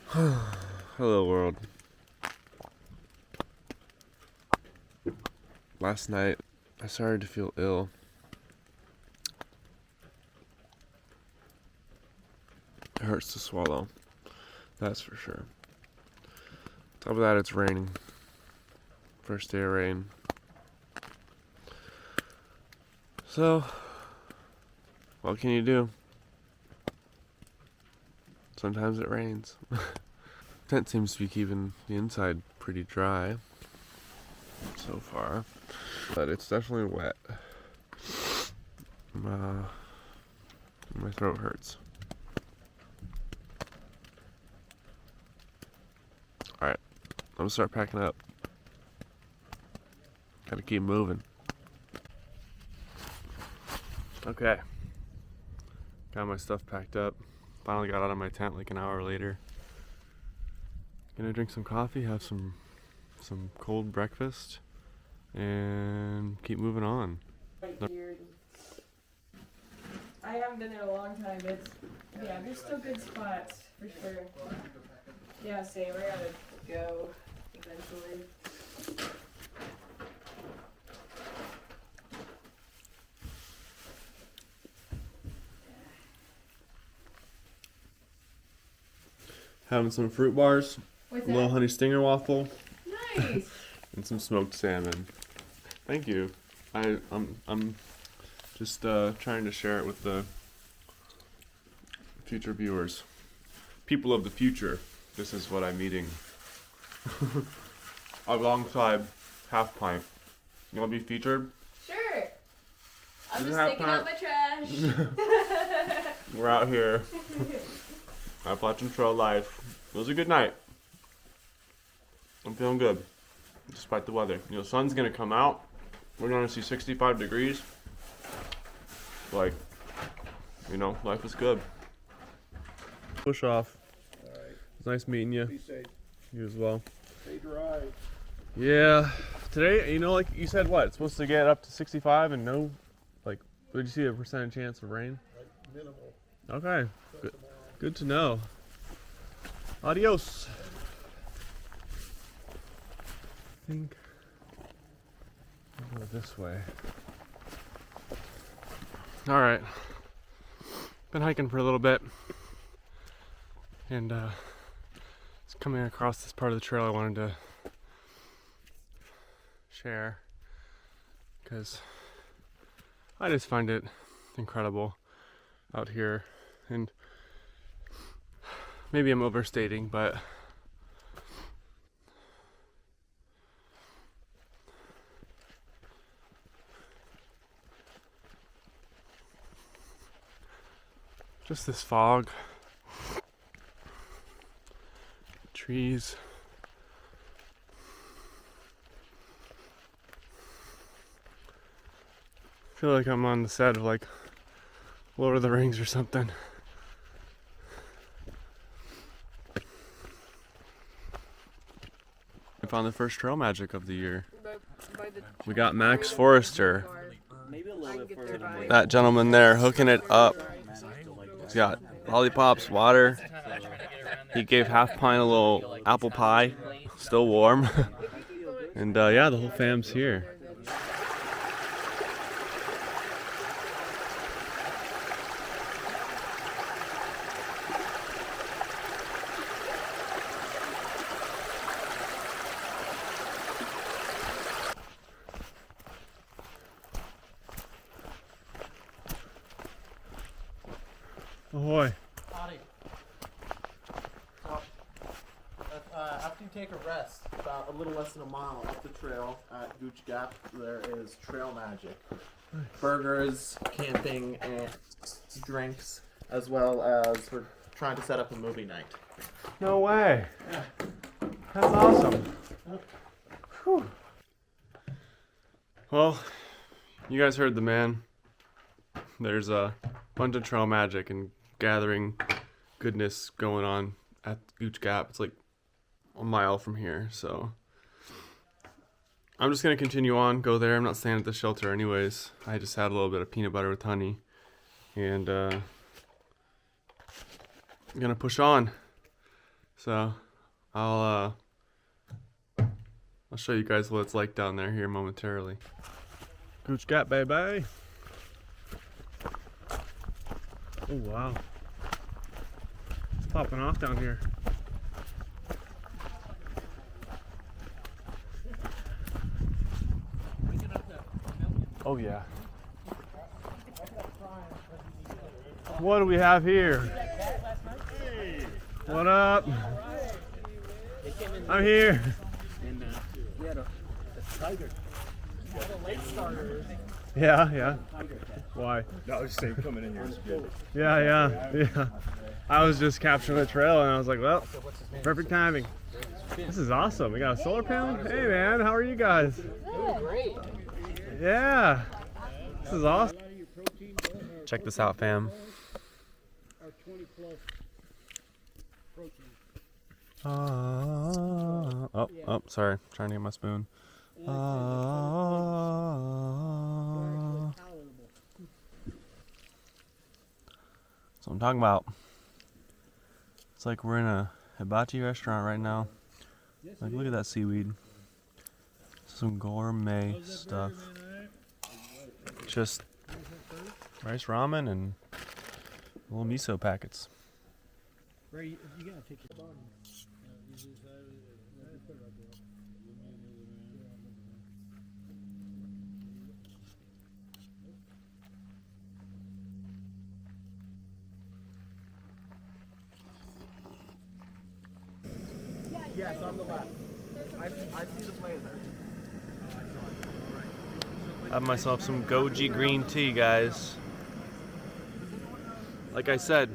Hello world. Last night I started to feel ill. It hurts to swallow, that's for sure. Top of that, it's raining. First day of rain. So, what can you do? Sometimes it rains. Tent seems to be keeping the inside pretty dry so far, but it's definitely wet. My throat hurts. Alright, I'm gonna start packing up. Gotta keep moving. Okay. Got my stuff packed up. Finally got out of my tent like an hour later. Gonna drink some coffee, have some cold breakfast, and keep moving on. I haven't been there a long time. Yeah, there's still good spots for sure. Yeah, same. I gotta go eventually. Having some fruit bars, What's a little that? honey stinger waffle, Nice. and some smoked salmon. Thank you. I'm just trying to share it with the future viewers. People of the future, this is what I'm eating. Alongside Half Pint. You want to be featured? Sure. I'm Is it just half taking pint? out my trash. We're out here. Appalachian Trail life. It was a good night. I'm feeling good, despite the weather. You know, sun's gonna come out. We're gonna see 65 degrees. Like, you know, life is good. Push off. All right. It's nice meeting you. Be safe. You as well. Stay dry. Yeah. Today, you know, like you said, what? It's supposed to get up to 65 and no, like, what did you see, a percentage chance of rain? Like minimal. Okay. Till Good. tomorrow. Good to know. Adios. I think I'll go this way. All right. Been hiking for a little bit, and it's coming across this part of the trail I wanted to share because I just find it incredible out here, and maybe I'm overstating, but just this fog, trees, I feel like I'm on the set of like Lord of the Rings or something. I found the first trail magic of the year. We got Max Forrester, Maybe a little bit further than that gentleman there, hooking it up. He's got lollipops, water. He gave Half Pint a little apple pie, still warm. And yeah, the whole fam's here. Ahoy. Howdy. So, after you take a rest, about a little less than a mile up the trail at Gooch Gap, there is Trail Magic. Burgers, camping, and drinks, as well as we're trying to set up a movie night. No way. That's awesome. Whew. Well, you guys heard the man. There's a bunch of trail magic and gathering goodness going on at Gooch Gap. It's like a mile from here, so I'm just gonna continue on, go there. I'm not staying at the shelter anyways. I just had a little bit of peanut butter with honey, and I'm gonna push on. So I'll show you guys what it's like down there here momentarily. Gooch Gap, baby. Oh wow, it's popping off down here. Oh yeah. What do we have here? What up? I'm here. We had a tiger. Yeah. Why? No, I was just saying coming in here is good. Yeah. I was just capturing the trail and I was like, well, perfect timing. This is awesome. We got a solar panel. Hey man, how are you guys? Great. Yeah. This is awesome. Check this out, fam. Oh, sorry. Trying to get my spoon. That's what I'm talking about. It's like we're in a hibachi restaurant right now. Like, look at that seaweed. Some gourmet stuff. Just rice ramen and little miso packets. Yes, on the left. I see the blazer. I have myself some goji green tea, guys. Like I said,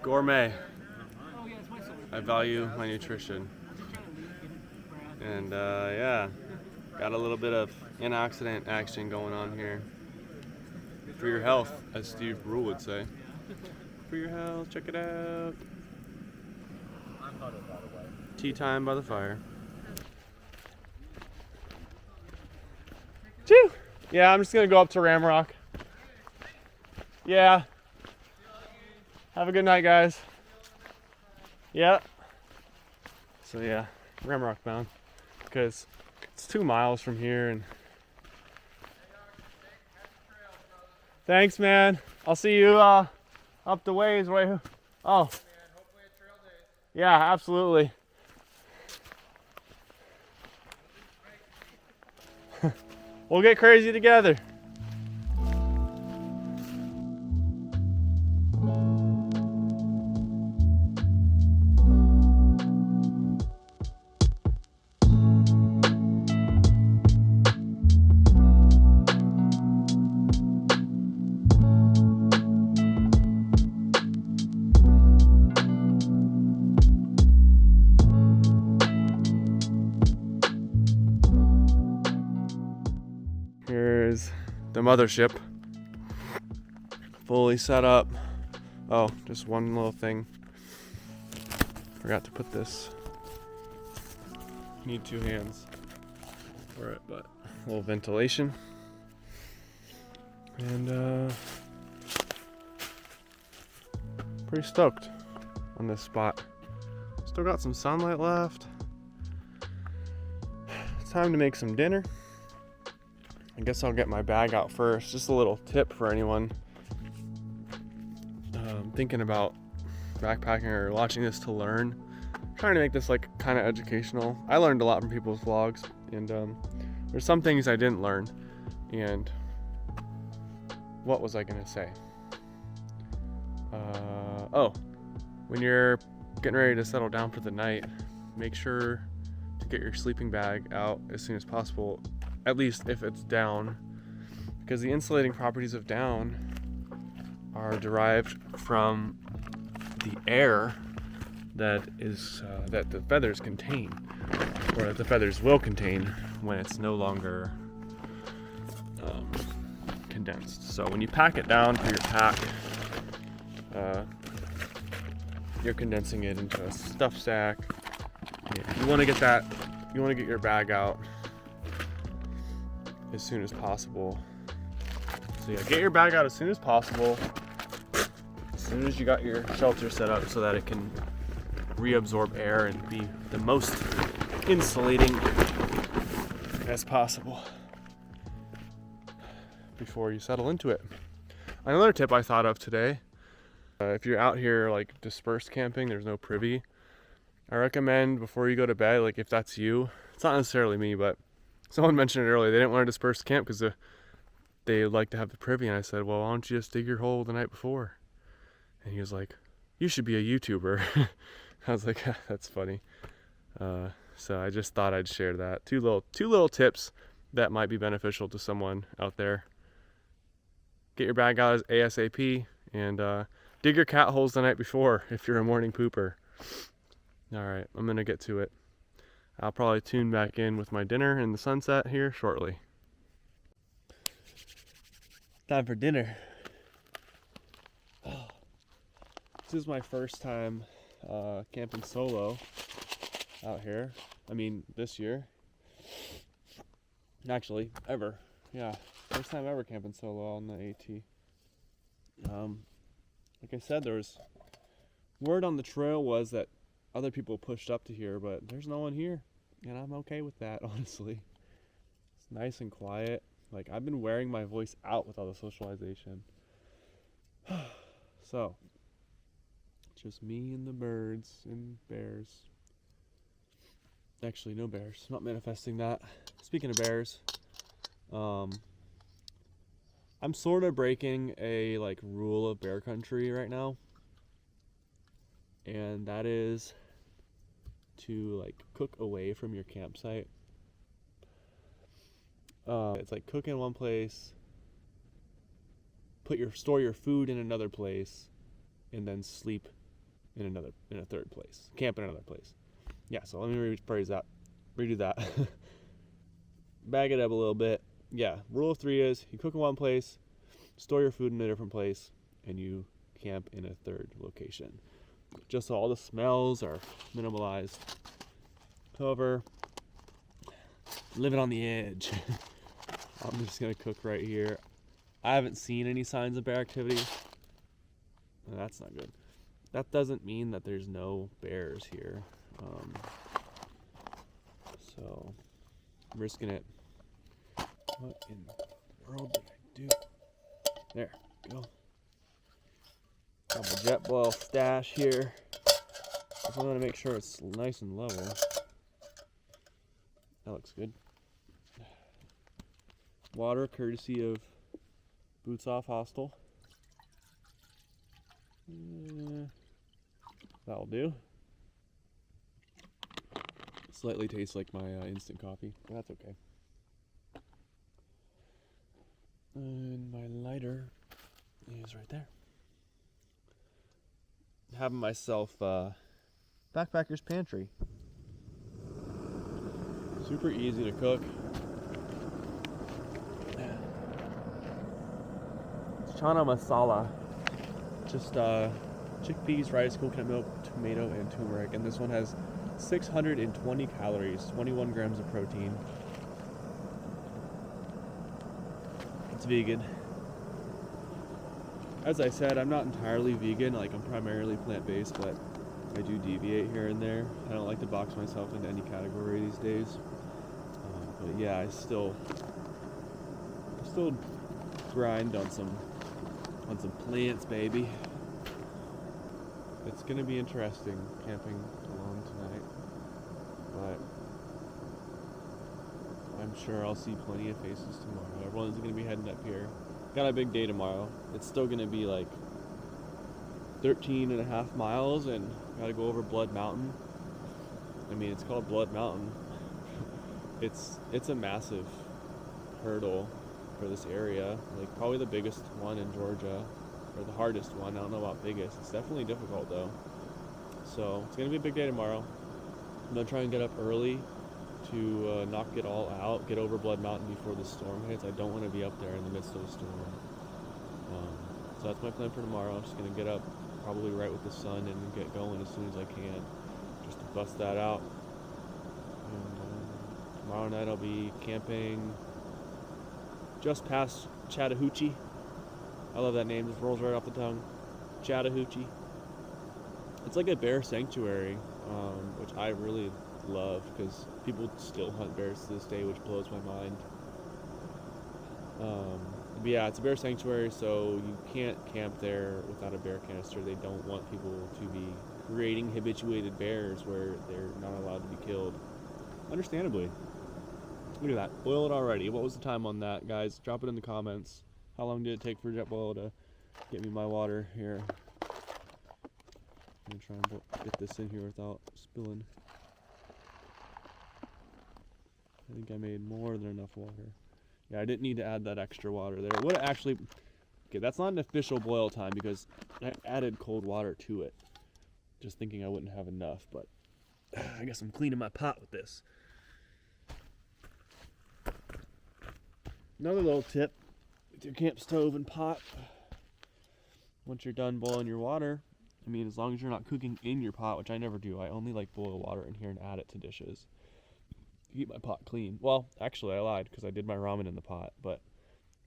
gourmet. I value my nutrition. And yeah, got a little bit of antioxidant action going on here. For your health, as Steve Rule would say. For your health, check it out. Tea time by the fire. Choo! Yeah, I'm just gonna go up to Ramrock. Yeah. Have a good night, guys. Yeah. So yeah, Ramrock bound. Because it's 2 miles from here and thanks, man. I'll see you up the ways right. Oh. Yeah, absolutely. We'll get crazy together. Here's the mothership, fully set up. Oh, just one little thing. Forgot to put this. Need 2 hands for it, but a little ventilation. And pretty stoked on this spot. Still got some sunlight left. It's time to make some dinner. I guess I'll get my bag out first. Just a little tip for anyone thinking about backpacking or watching this to learn. I'm trying to make this like kind of educational. I learned a lot from people's vlogs, and there's some things I didn't learn. And what was I gonna say? Oh, when you're getting ready to settle down for the night, make sure to get your sleeping bag out as soon as possible. At least if it's down, because the insulating properties of down are derived from the air that is that the feathers contain, or that the feathers will contain when it's no longer condensed. So when you pack it down for your pack, you're condensing it into a stuff sack. Yeah, you want to get that. You want to get your bag out as soon as possible. So yeah, get your bag out as soon as possible. As soon as you got your shelter set up so that it can reabsorb air and be the most insulating as possible before you settle into it. Another tip I thought of today, if you're out here like dispersed camping, there's no privy, I recommend before you go to bed, like if that's you, it's not necessarily me, but someone mentioned it earlier, they didn't want to disperse camp because they like to have the privy, and I said, well, why don't you just dig your hole the night before? And he was like, you should be a YouTuber. I was like, that's funny. So I just thought I'd share that. Two little tips that might be beneficial to someone out there. Get your bag out ASAP, and dig your cat holes the night before if you're a morning pooper. All right, I'm gonna get to it. I'll probably tune back in with my dinner in the sunset here shortly. Time for dinner. This is my first time camping solo out here. I mean, this year. Actually, ever. Yeah, first time ever camping solo on the AT. Like I said, there was word on the trail was that other people pushed up to here, but there's no one here, and I'm okay with that, honestly. It's nice and quiet. Like, I've been wearing my voice out with all the socialization. So, just me and the birds and bears. Actually, no bears. Not manifesting that. Speaking of bears, I'm sort of breaking a like rule of bear country right now, and that is to like cook away from your campsite. It's like cook in one place, store your food in another place, and then sleep in a third place. Camp in another place. Yeah, so let me redo that. Bag it up a little bit. Yeah, rule of 3 is you cook in one place, store your food in a different place, and you camp in a third location. Just so all the smells are minimalized. However, living on the edge. I'm just gonna cook right here. I haven't seen any signs of bear activity. That's not good. That doesn't mean that there's no bears here. So I'm risking it. What in the world did I do? There, go. Got my JetBlue stash here. I want to make sure it's nice and level. That looks good. Water, courtesy of Boots Off Hostel. That'll do. Slightly tastes like my instant coffee, but that's okay. And my lighter is right there. Having myself backpacker's pantry. Super easy to cook. It's chana masala. Just chickpeas, rice, coconut milk, tomato, and turmeric. And this one has 620 calories, 21 grams of protein. It's vegan. As I said, I'm not entirely vegan, like I'm primarily plant-based, but I do deviate here and there. I don't like to box myself into any category these days. But yeah, I still grind on some plants, baby. It's gonna be interesting camping alone tonight, but I'm sure I'll see plenty of faces tomorrow. Everyone's gonna be heading up here. Got a big day tomorrow. It's still gonna be like 13 and a half miles, and gotta go over Blood Mountain. I mean, it's called Blood Mountain. It's a massive hurdle for this area, like probably the biggest one in Georgia, or the hardest one. I don't know about biggest. It's definitely difficult though. So it's gonna be a big day tomorrow. I'm gonna try and get up early to knock it all out, get over Blood Mountain before the storm hits. I don't want to be up there in the midst of the storm. So that's my plan for tomorrow. I'm just gonna get up probably right with the sun and get going as soon as I can, just to bust that out. And tomorrow night I'll be camping just past Chattahoochee. I love that name, just rolls right off the tongue. Chattahoochee. It's like a bear sanctuary, which I really love because people still hunt bears to this day, which blows my mind. But yeah, it's a bear sanctuary, so you can't camp there without a bear canister. They don't want people to be creating habituated bears where they're not allowed to be killed. Understandably. Look at that. Boil it already. What was the time on that, guys? Drop it in the comments. How long did it take for JetBoil to get me my water here? I'm going to try and get this in here without spilling. I think I made more than enough water. Yeah, I didn't need to add that extra water there. It would actually... Okay, that's not an official boil time because I added cold water to it. Just thinking I wouldn't have enough, but I guess I'm cleaning my pot with this. Another little tip with your camp stove and pot. Once you're done boiling your water, I mean, as long as you're not cooking in your pot, which I never do, I only like boil water in here and add it to dishes. Keep my pot clean. Well, actually, I lied because I did my ramen in the pot, but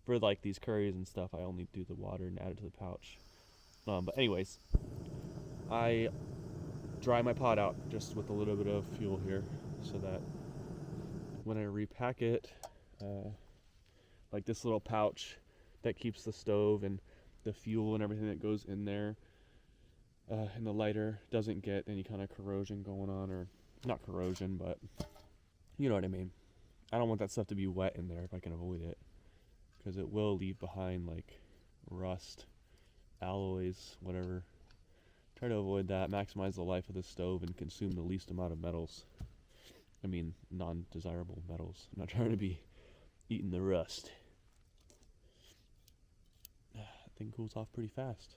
for like these curries and stuff, I only do the water and add it to the pouch. But anyways, I dry my pot out just with a little bit of fuel here so that when I repack it, like this little pouch that keeps the stove and the fuel and everything that goes in there and the lighter doesn't get any kind of corrosion going on, or not corrosion, but you know what I mean. I don't want that stuff to be wet in there if I can avoid it, because it will leave behind like rust, alloys, whatever. Try to avoid that, maximize the life of the stove, and consume the least amount of metals. I mean, non-desirable metals. I'm not trying to be eating the rust. That thing cools off pretty fast.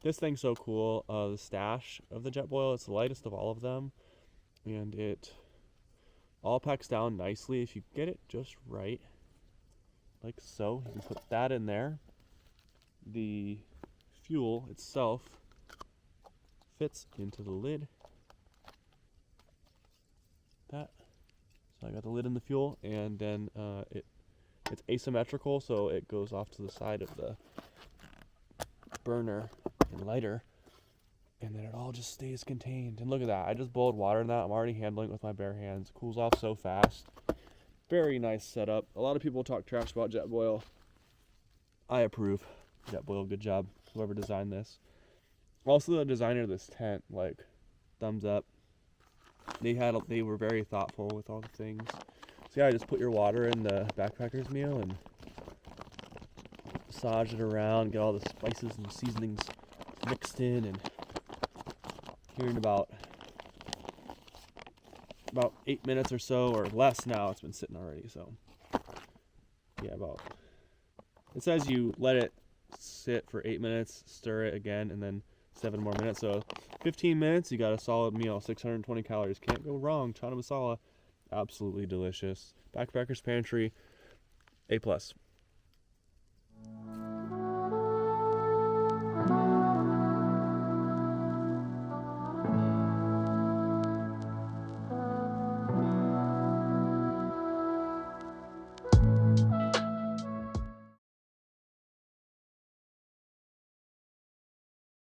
This thing's so cool. The stash of the JetBoil, it's the lightest of all of them, and it all packs down nicely if you get it just right, like so. You can put that in there. The fuel itself fits into the lid. That. So I got the lid in the fuel, and then it's asymmetrical, so it goes off to the side of the burner and lighter, and then it all just stays contained. And look at that, I just boiled water in that. I'm already handling it with my bare hands. It cools off so fast. Very nice setup. A lot of people talk trash about JetBoil. I approve. JetBoil, good job, whoever designed this. Also the designer of this tent, like, thumbs up. They were very thoughtful with all the things. So yeah, just put your water in the backpacker's meal and massage it around, get all the spices and seasonings mixed in, and here in about 8 minutes or so, or less now, it's been sitting already, so yeah, it says you let it sit for 8 minutes, stir it again, and then 7 more minutes, so 15 minutes, you got a solid meal, 620 calories, can't go wrong. Chana masala, absolutely delicious. Backpacker's Pantry, A+.